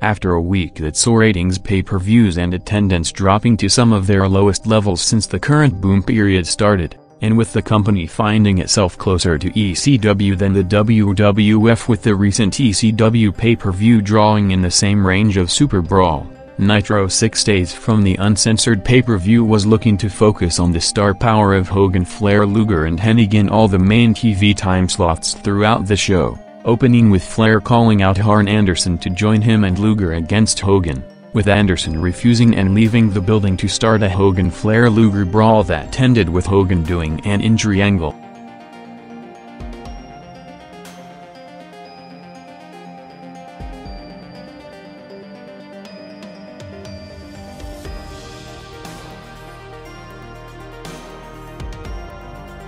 After a week that saw ratings, pay-per-views and attendance dropping to some of their lowest levels since the current boom period started, and with the company finding itself closer to ECW than the WWF with the recent ECW pay-per-view drawing in the same range of Super Brawl, Nitro 6 days from the uncensored pay-per-view was looking to focus on the star power of Hogan, Flair, Luger and Hennig in all the main TV time slots throughout the show, opening with Flair calling out Arn Anderson to join him and Luger against Hogan, with Anderson refusing and leaving the building to start a Hogan-Flair-Luger brawl that ended with Hogan doing an injury angle.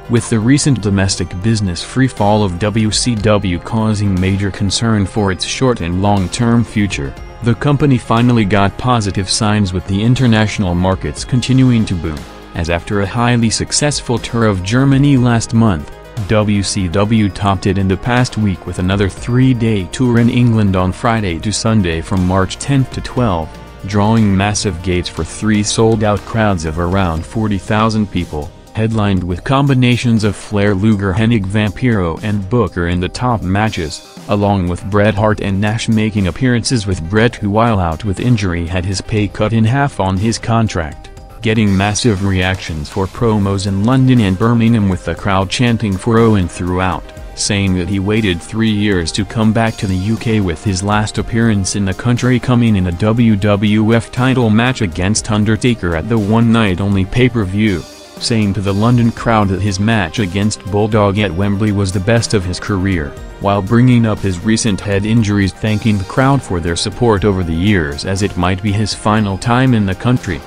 With the recent domestic business freefall of WCW causing major concern for its short and long-term future, the company finally got positive signs with the international markets continuing to boom, as after a highly successful tour of Germany last month, WCW topped it in the past week with another 3-day tour in England on Friday to Sunday from March 10 to 12, drawing massive gates for 3 sold-out crowds of around 40,000 people. Headlined with combinations of Flair, Luger, Hennig, Vampiro and Booker in the top matches, along with Bret Hart and Nash making appearances, with Bret, who while out with injury had his pay cut in half on his contract, getting massive reactions for promos in London and Birmingham, with the crowd chanting for Owen throughout, saying that he waited 3 years to come back to the UK, with his last appearance in the country coming in a WWF title match against Undertaker at the one-night-only pay-per-view, saying to the London crowd that his match against Bulldog at Wembley was the best of his career, while bringing up his recent head injuries, thanking the crowd for their support over the years as it might be his final time in the country.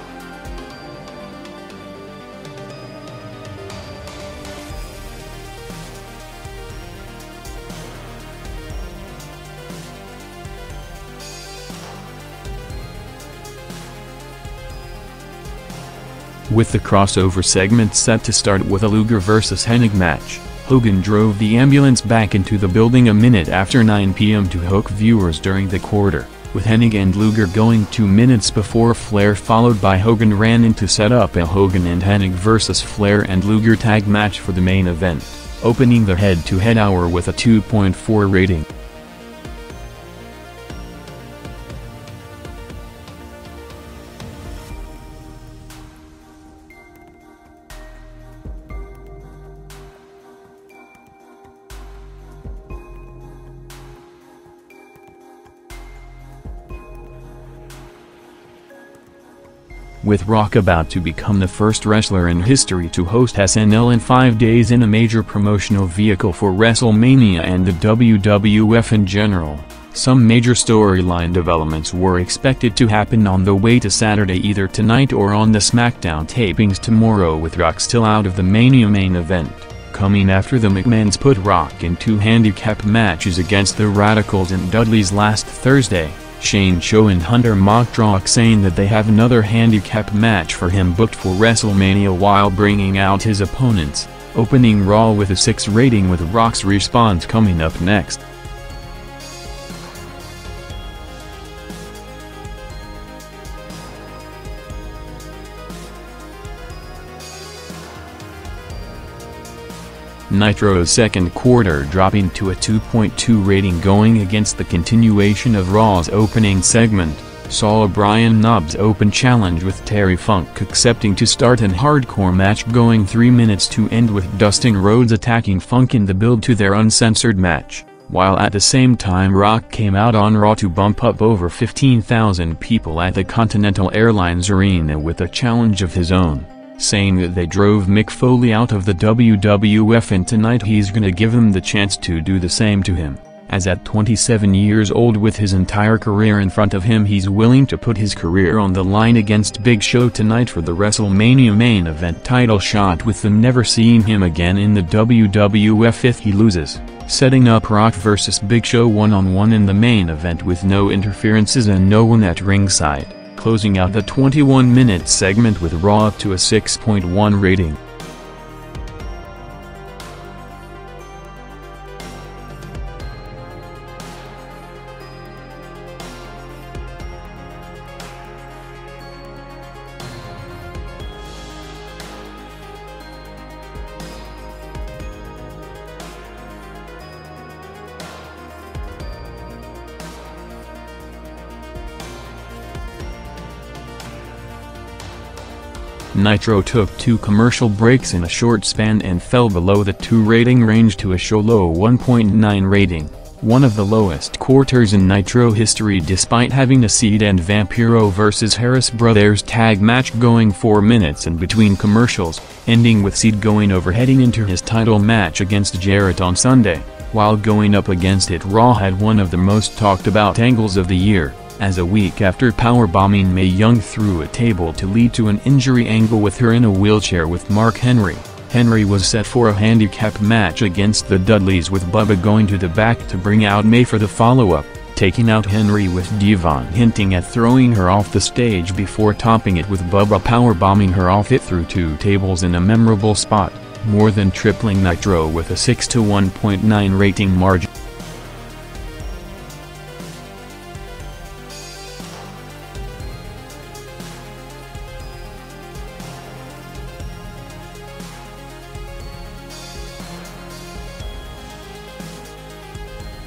With the crossover segment set to start with a Luger vs Hennig match, Hogan drove the ambulance back into the building a minute after 9 p.m. to hook viewers during the quarter, with Hennig and Luger going 2 minutes before Flair, followed by Hogan ran in to set up a Hogan and Hennig vs Flair and Luger tag match for the main event, opening the head-to-head hour with a 2.4 rating. With Rock about to become the first wrestler in history to host SNL in 5 days in a major promotional vehicle for WrestleMania and the WWF in general, some major storyline developments were expected to happen on the way to Saturday, either tonight or on the SmackDown tapings tomorrow, with Rock still out of the Mania main event, coming after the McMahons put Rock in 2 handicap matches against the Radicals and Dudleys last Thursday. Shane Cho and Hunter Mockrock saying that they have another handicap match for him booked for WrestleMania, while bringing out his opponents, opening Raw with a 6 rating, with Rock's response coming up next. Nitro's second quarter dropping to a 2.2 rating, going against the continuation of Raw's opening segment, saw a Brian Knobbs Open challenge, with Terry Funk accepting to start an hardcore match going 3 minutes to end with Dustin Rhodes attacking Funk in the build to their uncensored match, while at the same time Rock came out on Raw to bump up over 15,000 people at the Continental Airlines Arena with a challenge of his own, saying that they drove Mick Foley out of the WWF and tonight he's gonna give them the chance to do the same to him, as at 27 years old with his entire career in front of him he's willing to put his career on the line against Big Show tonight for the WrestleMania main event title shot, with them never seeing him again in the WWF if he loses, setting up Rock vs Big Show one-on-one in the main event with no interferences and no one at ringside, closing out the 21-minute segment with Raw up to a 6.1 rating. Nitro took 2 commercial breaks in a short span and fell below the 2 rating range to a show low 1.9 rating, one of the lowest quarters in Nitro history despite having a Seed and Vampiro vs Harris Brothers tag match going 4 minutes in between commercials, ending with Seed going over heading into his title match against Jarrett on Sunday, while going up against it Raw had one of the most talked about angles of the year, as a week after powerbombing Mae Young through a table to lead to an injury angle with her in a wheelchair with Mark Henry. Henry was set for a handicap match against the Dudleys with Bubba going to the back to bring out Mae for the follow-up, taking out Henry with Devon hinting at throwing her off the stage before topping it with Bubba powerbombing her off it through 2 tables in a memorable spot, more than tripling Nitro with a 6 to 1.9 rating margin.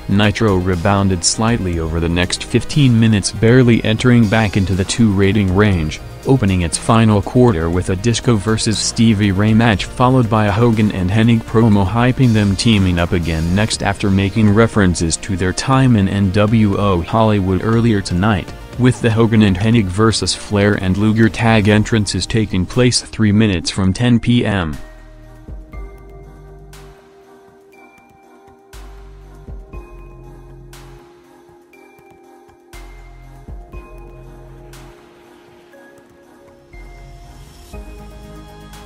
Nitro rebounded slightly over the next 15 minutes, barely entering back into the 2 rating range, opening its final quarter with a Disco vs Stevie Ray match followed by a Hogan and Hennig promo hyping them teaming up again next after making references to their time in NWO Hollywood earlier tonight, with the Hogan and Hennig vs Flair and Luger tag entrances taking place 3 minutes from 10 p.m.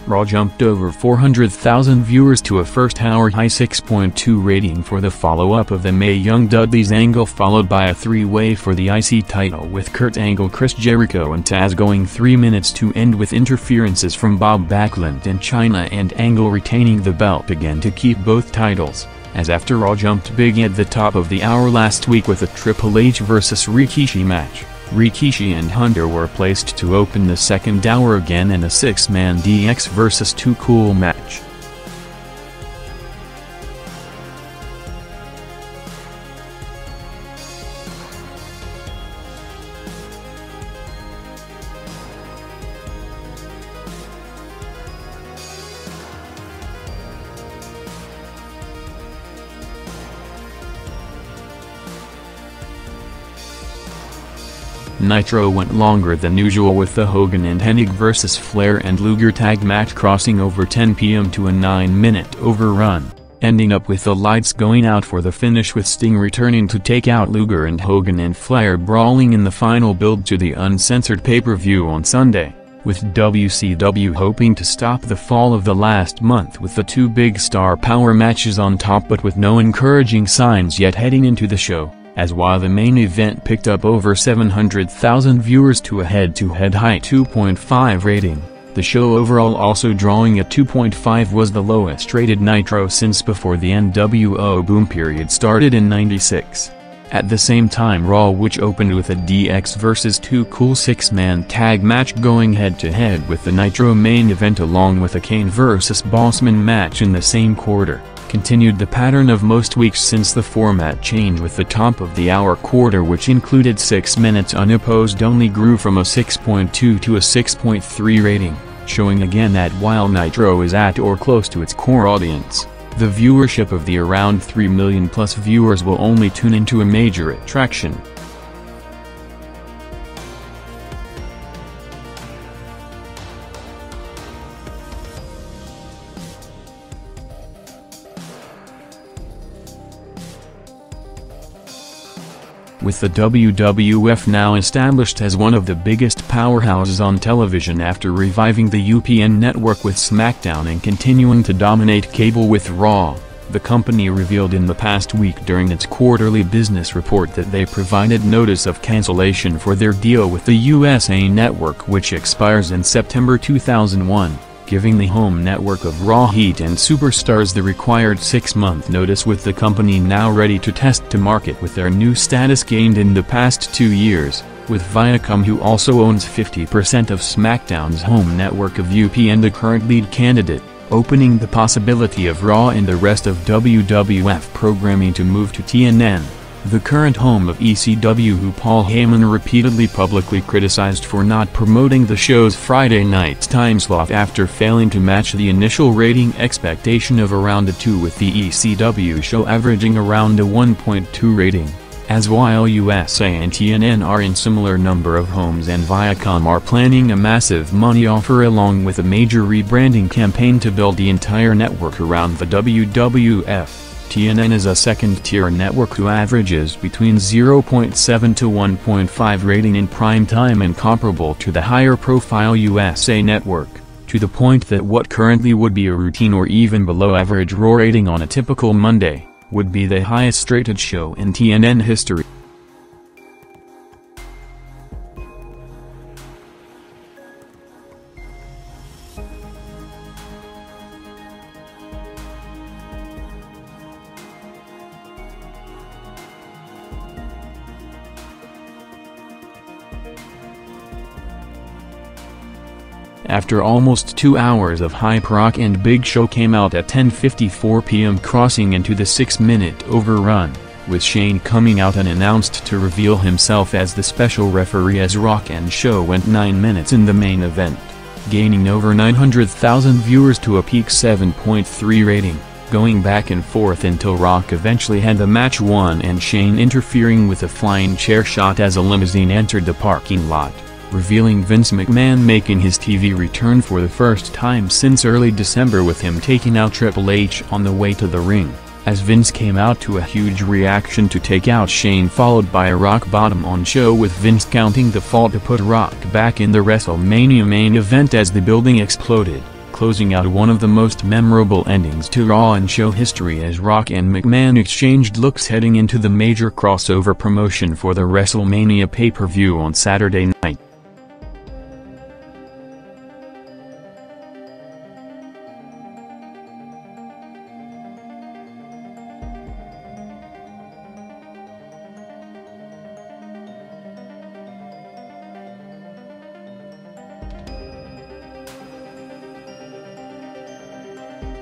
Raw jumped over 400,000 viewers to a first-hour high 6.2 rating for the follow-up of the Mae Young Dudleys angle, followed by a 3-way for the IC title with Kurt Angle, Chris Jericho and Taz going 3 minutes to end with interferences from Bob Backlund and Chyna and Angle retaining the belt again to keep both titles, as after Raw jumped big at the top of the hour last week with a Triple H vs Rikishi match. Rikishi and Hunter were placed to open the second hour again in a 6-man DX vs Too Cool match. Nitro went longer than usual with the Hogan and Hennig vs Flair and Luger tag match crossing over 10 p.m. to a 9-minute overrun, ending up with the lights going out for the finish with Sting returning to take out Luger and Hogan and Flair brawling in the final build to the uncensored pay-per-view on Sunday, with WCW hoping to stop the fall of the last month with the 2 big star power matches on top, but with no encouraging signs yet heading into the show, as while the main event picked up over 700,000 viewers to a head-to-head high 2.5 rating, the show overall also drawing a 2.5 was the lowest rated Nitro since before the NWO boom period started in '96. At the same time, Raw, which opened with a DX vs Too Cool 6-man tag match going head-to-head with the Nitro main event along with a Kane vs Bossman match in the same quarter, continued the pattern of most weeks since the format change, with the top of the hour quarter, which included 6 minutes unopposed, only grew from a 6.2 to a 6.3 rating, showing again that while Nitro is at or close to its core audience, the viewership of the around 3 million plus viewers will only tune into a major attraction. With the WWF now established as one of the biggest powerhouses on television after reviving the UPN network with SmackDown and continuing to dominate cable with Raw, the company revealed in the past week during its quarterly business report that they provided notice of cancellation for their deal with the USA Network, which expires in September 2001. Giving the home network of Raw, Heat and Superstars the required 6-month notice, with the company now ready to test to market with their new status gained in the past 2 years, with Viacom, who also owns 50% of SmackDown's home network of UPN, the current lead candidate, opening the possibility of Raw and the rest of WWF programming to move to TNN. the current home of ECW, who Paul Heyman repeatedly publicly criticized for not promoting the show's Friday night timeslot after failing to match the initial rating expectation of around a 2, with the ECW show averaging around a 1.2 rating. As while USA and TNN are in similar number of homes and Viacom are planning a massive money offer along with a major rebranding campaign to build the entire network around the WWF. TNN is a second-tier network who averages between 0.7 to 1.5 rating in prime time and comparable to the higher-profile USA network, to the point that what currently would be a routine or even below-average Raw rating on a typical Monday would be the highest rated show in TNN history. After almost 2 hours of hype, Rock and Big Show came out at 10:54 p.m., crossing into the 6-minute overrun, with Shane coming out unannounced to reveal himself as the special referee as Rock and Show went 9 minutes in the main event, gaining over 900,000 viewers to a peak 7.3 rating, going back and forth until Rock eventually had the match won and Shane interfering with a flying chair shot as a limousine entered the parking lot, revealing Vince McMahon making his TV return for the first time since early December, with him taking out Triple H on the way to the ring, as Vince came out to a huge reaction to take out Shane, followed by a rock bottom on Show, with Vince counting the fall to put Rock back in the WrestleMania main event as the building exploded, closing out one of the most memorable endings to Raw and Show history as Rock and McMahon exchanged looks heading into the major crossover promotion for the WrestleMania pay-per-view on Saturday night.